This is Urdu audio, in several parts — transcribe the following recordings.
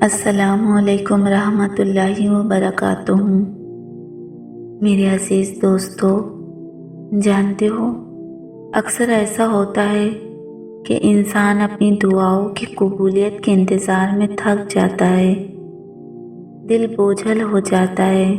السلام علیکم رحمۃ اللہ وبرکاتہ۔ میرے عزیز دوستو، جانتے ہو اکثر ایسا ہوتا ہے کہ انسان اپنی دعاؤں کی قبولیت کے انتظار میں تھک جاتا ہے، دل بوجھل ہو جاتا ہے،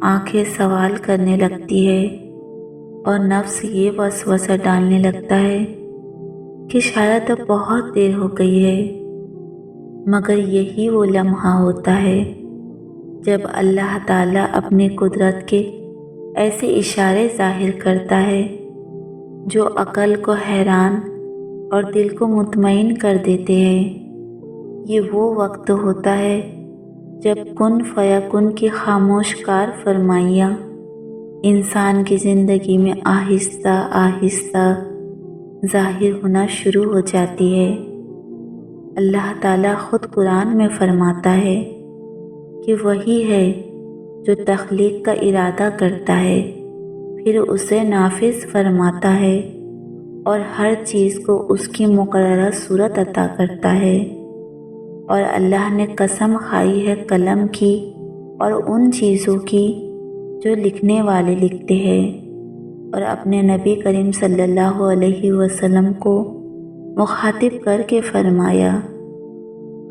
آنکھیں سوال کرنے لگتی ہے اور نفس یہ وسوسہ ڈالنے لگتا ہے کہ شاید اب بہت دیر ہو گئی ہے۔ مگر یہی وہ لمحہ ہوتا ہے جب اللہ تعالیٰ اپنی قدرت کے ایسے اشارے ظاہر کرتا ہے جو عقل کو حیران اور دل کو مطمئن کر دیتے ہیں۔ یہ وہ وقت ہوتا ہے جب کن فیکن کی خاموش کار فرمائیاں انسان کی زندگی میں آہستہ آہستہ ظاہر ہونا شروع ہو جاتی ہے۔ اللہ تعالیٰ خود قرآن میں فرماتا ہے کہ وہی ہے جو تخلیق کا ارادہ کرتا ہے، پھر اسے نافذ فرماتا ہے اور ہر چیز کو اس کی مقررہ صورت عطا کرتا ہے۔ اور اللہ نے قسم کھائی ہے قلم کی اور ان چیزوں کی جو لکھنے والے لکھتے ہیں، اور اپنے نبی کریم صلی اللہ علیہ وسلم کو مخاطب کر کے فرمایا،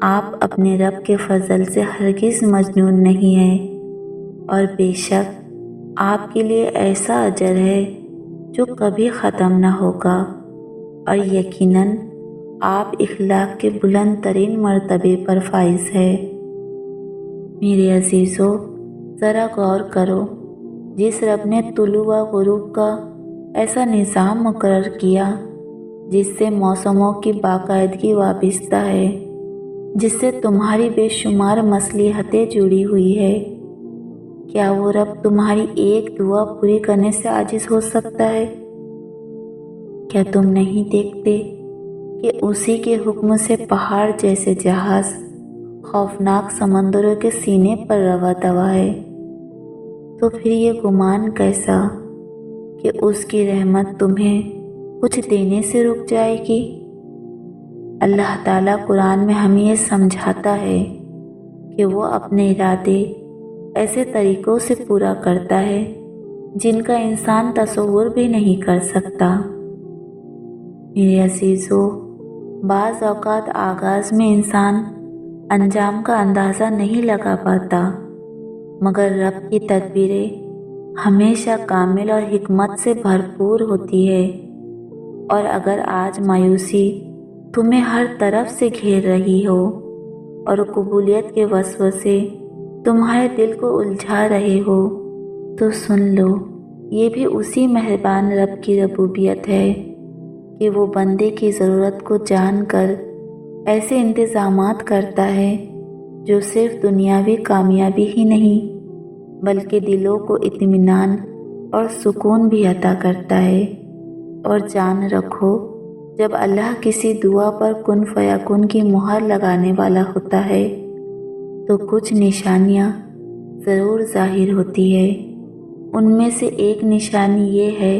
آپ اپنے رب کے فضل سے ہرگز مجنون نہیں ہیں، اور بے شک آپ کے لیے ایسا اجر ہے جو کبھی ختم نہ ہوگا، اور یقیناً آپ اخلاق کے بلند ترین مرتبے پر فائز ہے۔ میرے عزیزو، ذرا غور کرو، جس رب نے طلوع و غروب کا ایسا نظام مقرر کیا جس سے موسموں کی باقاعدگی وابستہ ہے، جس سے تمہاری بے شمار مصلحتیں جڑی ہوئی ہے، کیا وہ رب تمہاری ایک دعا پوری کرنے سے عاجز ہو سکتا ہے؟ کیا تم نہیں دیکھتے کہ اسی کے حکم سے پہاڑ جیسے جہاز خوفناک سمندروں کے سینے پر رواں دوا ہے؟ تو پھر یہ گمان کیسا کہ اس کی رحمت تمہیں کچھ دینے سے رک جائے گی؟ اللہ تعالیٰ قرآن میں ہمیں یہ سمجھاتا ہے کہ وہ اپنے ارادے ایسے طریقوں سے پورا کرتا ہے جن کا انسان تصور بھی نہیں کر سکتا۔ میرے عزیزو، بعض اوقات آغاز میں انسان انجام کا اندازہ نہیں لگا پاتا، مگر رب کی تدبیریں ہمیشہ کامل اور حکمت سے بھرپور ہوتی ہے، اور اگر آج مایوسی تمہیں ہر طرف سے گھیر رہی ہو اور قبولیت کے وسوسے تمہارے دل کو الجھا رہے ہو، تو سن لو، یہ بھی اسی مہربان رب کی ربوبیت ہے کہ وہ بندے کی ضرورت کو جان کر ایسے انتظامات کرتا ہے جو صرف دنیاوی کامیابی ہی نہیں بلکہ دلوں کو اطمینان اور سکون بھی عطا کرتا ہے۔ اور جان رکھو، جب اللہ کسی دعا پر کن فیکن کی مہر لگانے والا ہوتا ہے تو کچھ نشانیاں ضرور ظاہر ہوتی ہے۔ ان میں سے ایک نشانی یہ ہے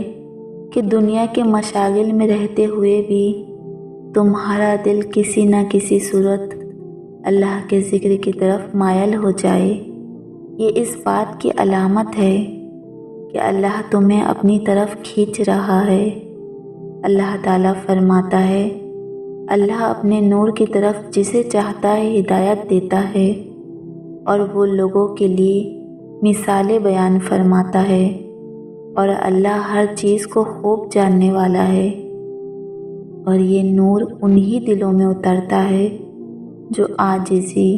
کہ دنیا کے مشاغل میں رہتے ہوئے بھی تمہارا دل کسی نہ کسی صورت اللہ کے ذکر کی طرف مائل ہو جائے۔ یہ اس بات کی علامت ہے کہ اللہ تمہیں اپنی طرف کھینچ رہا ہے۔ اللہ تعالیٰ فرماتا ہے، اللہ اپنے نور کی طرف جسے چاہتا ہے ہدایت دیتا ہے، اور وہ لوگوں کے لیے مثالیں بیان فرماتا ہے، اور اللہ ہر چیز کو خوب جاننے والا ہے۔ اور یہ نور انہی دلوں میں اترتا ہے جو عاجزی،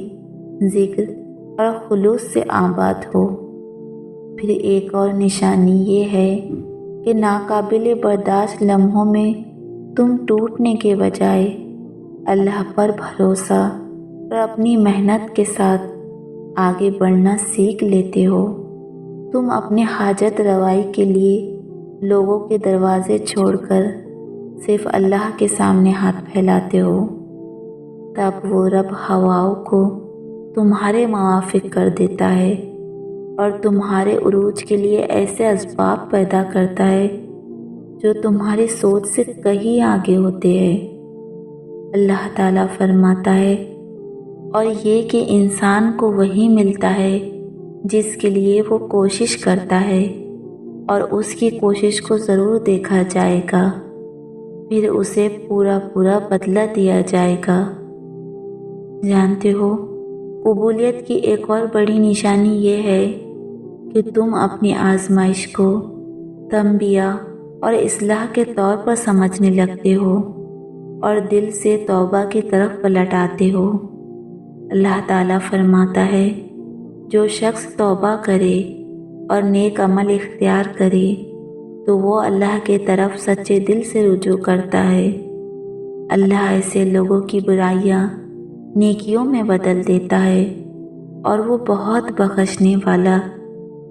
ذکر اور خلوص سے آباد ہو۔ پھر ایک اور نشانی یہ ہے کہ ناقابل برداشت لمحوں میں تم ٹوٹنے کے بجائے اللہ پر بھروسہ اور اپنی محنت کے ساتھ آگے بڑھنا سیکھ لیتے ہو۔ تم اپنے حاجت روائی کے لیے لوگوں کے دروازے چھوڑ کر صرف اللہ کے سامنے ہاتھ پھیلاتے ہو، تب وہ رب ہواؤں کو تمہارے موافق کر دیتا ہے اور تمہارے عروج کے لیے ایسے اسباب پیدا کرتا ہے جو تمہاری سوچ سے کہیں آگے ہوتے ہیں۔ اللہ تعالیٰ فرماتا ہے، اور یہ کہ انسان کو وہی ملتا ہے جس کے لیے وہ کوشش کرتا ہے، اور اس کی کوشش کو ضرور دیکھا جائے گا، پھر اسے پورا بدلہ دیا جائے گا۔ جانتے ہو، قبولیت کی ایک اور بڑی نشانی یہ ہے کہ تم اپنی آزمائش کو تنبیہ اور اصلاح کے طور پر سمجھنے لگتے ہو اور دل سے توبہ کی طرف پلٹ آتے ہو۔ اللہ تعالیٰ فرماتا ہے، جو شخص توبہ کرے اور نیک عمل اختیار کرے تو وہ اللہ کے طرف سچے دل سے رجوع کرتا ہے۔ اللہ ایسے لوگوں کی برائیاں نیکیوں میں بدل دیتا ہے، اور وہ بہت بخشنے والا،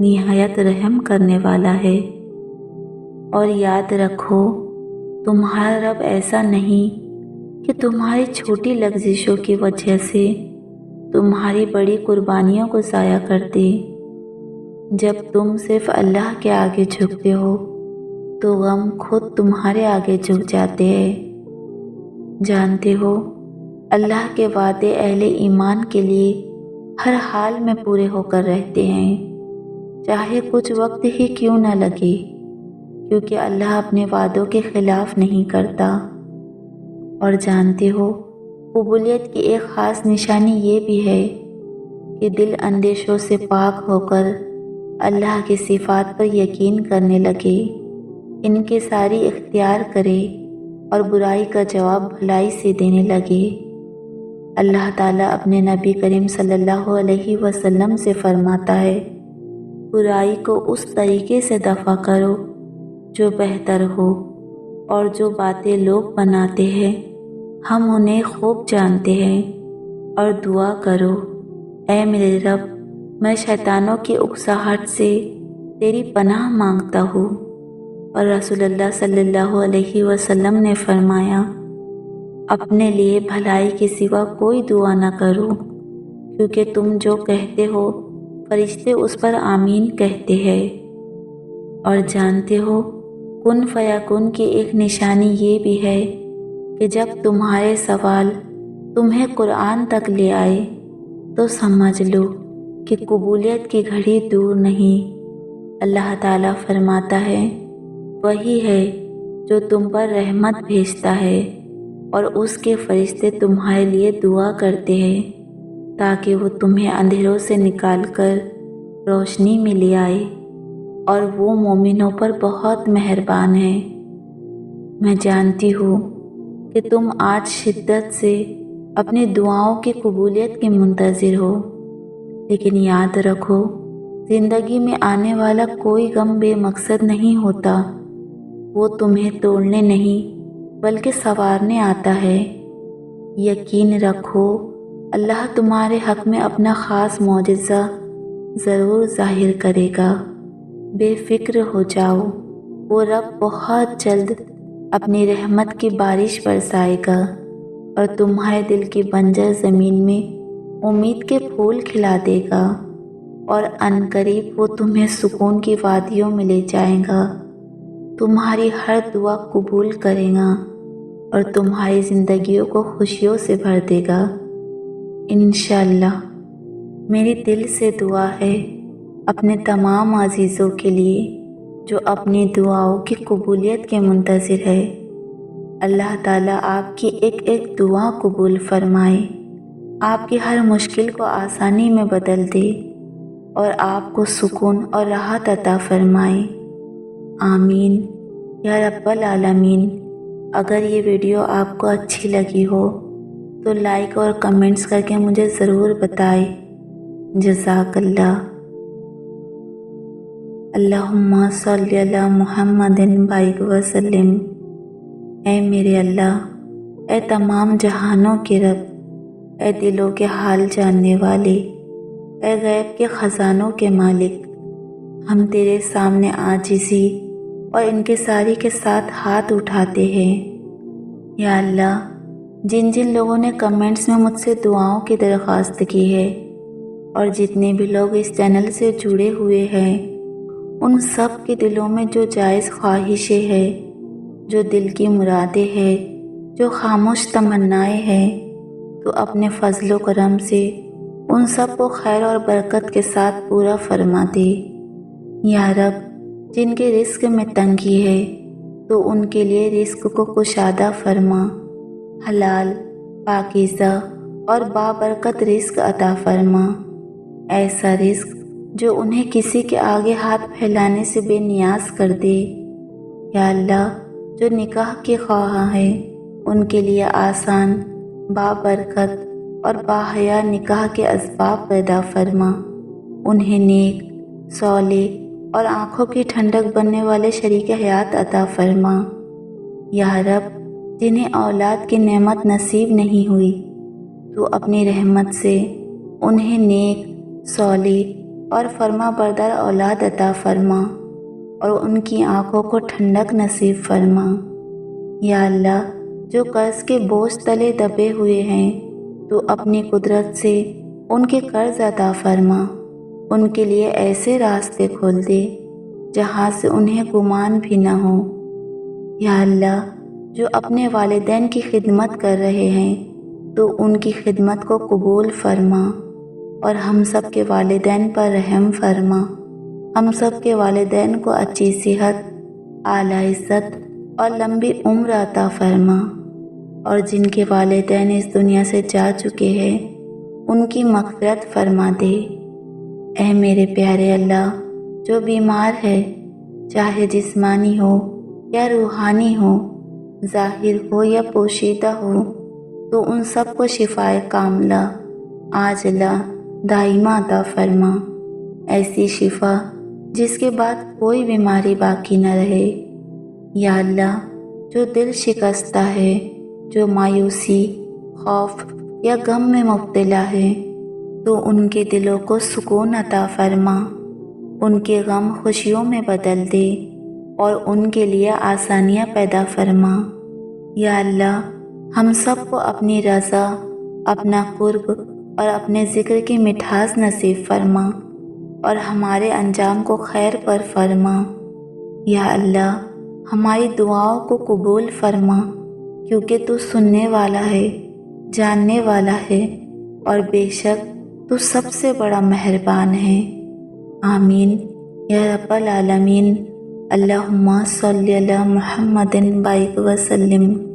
نہایت رحم کرنے والا ہے۔ اور یاد رکھو، تمہارا رب ایسا نہیں کہ تمہاری چھوٹی لغزشوں کی وجہ سے تمہاری بڑی قربانیوں کو ضائع کر دے۔ جب تم صرف اللہ کے آگے جھکتے ہو تو غم خود تمہارے آگے جھک جاتے ہیں۔ جانتے ہو، اللہ کے وعدے اہل ایمان کے لیے ہر حال میں پورے ہو کر رہتے ہیں، چاہے کچھ وقت ہی کیوں نہ لگے، کیونکہ اللہ اپنے وعدوں کے خلاف نہیں کرتا۔ اور جانتے ہو، قبولیت کی ایک خاص نشانی یہ بھی ہے کہ دل اندیشوں سے پاک ہو کر اللہ کی صفات پر یقین کرنے لگے، ان کے ساری اختیار کرے اور برائی کا جواب بھلائی سے دینے لگے۔ اللہ تعالیٰ اپنے نبی کریم صلی اللہ علیہ وسلم سے فرماتا ہے، برائی کو اس طریقے سے دفع کرو جو بہتر ہو، اور جو باتیں لوگ بناتے ہیں ہم انہیں خوب جانتے ہیں، اور دعا کرو، اے میرے رب، میں شیطانوں کی اکساہٹ سے تیری پناہ مانگتا ہوں۔ اور رسول اللہ صلی اللہ علیہ وسلم نے فرمایا، اپنے لیے بھلائی کے سوا کوئی دعا نہ کرو، کیونکہ تم جو کہتے ہو فرشتے اس پر آمین کہتے ہیں۔ اور جانتے ہو، کن فیکن کی ایک نشانی یہ بھی ہے کہ جب تمہارے سوال تمہیں قرآن تک لے آئے تو سمجھ لو کہ قبولیت کی گھڑی دور نہیں۔ اللہ تعالیٰ فرماتا ہے، وہی ہے جو تم پر رحمت بھیجتا ہے، اور اس کے فرشتے تمہارے لیے دعا کرتے ہیں تاکہ وہ تمہیں اندھیروں سے نکال کر روشنی میں لے آئے، اور وہ مومنوں پر بہت مہربان ہے۔ میں جانتی ہوں کہ تم آج شدت سے اپنی دعاؤں کی قبولیت کے منتظر ہو، لیکن یاد رکھو، زندگی میں آنے والا کوئی غم بے مقصد نہیں ہوتا، وہ تمہیں توڑنے نہیں بلکہ سنوارنے آتا ہے۔ یقین رکھو، اللہ تمہارے حق میں اپنا خاص معجزہ ضرور ظاہر کرے گا۔ بے فکر ہو جاؤ، وہ رب بہت جلد اپنی رحمت کی بارش برسائے گا، اور تمہارے دل کی بنجر زمین میں امید کے پھول کھلا دے گا، اور عنقریب وہ تمہیں سکون کی وادیوں میں لے جائے گا، تمہاری ہر دعا قبول کرے گا، اور تمہاری زندگیوں کو خوشیوں سے بھر دے گا۔ انشاءاللہ میری دل سے دعا ہے اپنے تمام عزیزوں کے لیے جو اپنی دعاؤں کی قبولیت کے منتظر ہے۔ اللہ تعالیٰ آپ کی ایک ایک دعا قبول فرمائے، آپ کی ہر مشکل کو آسانی میں بدل دے، اور آپ کو سکون اور راحت عطا فرمائے۔ آمین یا رب العالمین۔ اگر یہ ویڈیو آپ کو اچھی لگی ہو تو لائک اور کمنٹس کر کے مجھے ضرور بتائیں۔ جزاک اللہ۔ اللہم صلی علی محمد بارک وسلم۔ اے میرے اللہ، اے تمام جہانوں کے رب، اے دلوں کے حال جاننے والے، اے غیب کے خزانوں کے مالک، ہم تیرے سامنے عاجزی اور انکساری کے ساتھ ہاتھ اٹھاتے ہیں۔ یا اللہ، جن جن لوگوں نے کمنٹس میں مجھ سے دعاؤں کی درخواست کی ہے، اور جتنے بھی لوگ اس چینل سے جڑے ہوئے ہیں، ان سب کے دلوں میں جو جائز خواہشیں ہیں، جو دل کی مرادیں ہیں، جو خاموش تمنائیں ہیں، تو اپنے فضل و کرم سے ان سب کو خیر اور برکت کے ساتھ پورا فرما دے۔ یا رب، جن کے رزق میں تنگی ہے تو ان کے لیے رزق کو کشادہ فرما، حلال، پاکیزہ اور بابرکت رزق عطا فرما، ایسا رزق جو انہیں کسی کے آگے ہاتھ پھیلانے سے بے نیاز کر دے۔ یا اللہ، جو نکاح کے خواہاں ہیں ان کے لیے آسان، بابرکت اور باحیا نکاح کے اسباب پیدا فرما، انہیں نیک، صالح اور آنکھوں کی ٹھنڈک بننے والے شریک حیات عطا فرما۔ یا رب، جنہیں اولاد کی نعمت نصیب نہیں ہوئی تو اپنی رحمت سے انہیں نیک، صالح اور فرما بردار اولاد عطا فرما اور ان کی آنکھوں کو ٹھنڈک نصیب فرما۔ یا اللہ، جو قرض کے بوجھ تلے دبے ہوئے ہیں تو اپنی قدرت سے ان کے قرض عطا فرما، ان کے لیے ایسے راستے کھول دے جہاں سے انہیں گمان بھی نہ ہو۔ یا اللہ، جو اپنے والدین کی خدمت کر رہے ہیں تو ان کی خدمت کو قبول فرما اور ہم سب کے والدین پر رحم فرما، ہم سب کے والدین کو اچھی صحت، اعلیٰ عزت اور لمبی عمر عطا فرما، اور جن کے والدین اس دنیا سے جا چکے ہیں ان کی مغفرت فرما دے۔ اے میرے پیارے اللہ، جو بیمار ہے، چاہے جسمانی ہو یا روحانی ہو، ظاہر ہو یا پوشیدہ ہو، تو ان سب کو شفائے کاملہ، عاجلہ، دائمہ عطا فرما، ایسی شفا جس کے بعد کوئی بیماری باقی نہ رہے۔ یا اللہ، جو دل شکستہ ہے، جو مایوسی، خوف یا غم میں مبتلا ہے تو ان کے دلوں کو سکون عطا فرما، ان کے غم خوشیوں میں بدل دے اور ان کے لیے آسانیاں پیدا فرما۔ یا اللہ، ہم سب کو اپنی رضا، اپنا قرب اور اپنے ذکر کی مٹھاس نصیب فرما اور ہمارے انجام کو خیر پر فرما۔ یا اللہ، ہماری دعاؤں کو قبول فرما، کیونکہ تو سننے والا ہے، جاننے والا ہے اور بے شک تو سب سے بڑا مہربان ہے۔ آمین یا رب العالمین۔ اللہم صلی علی محمد وسلم۔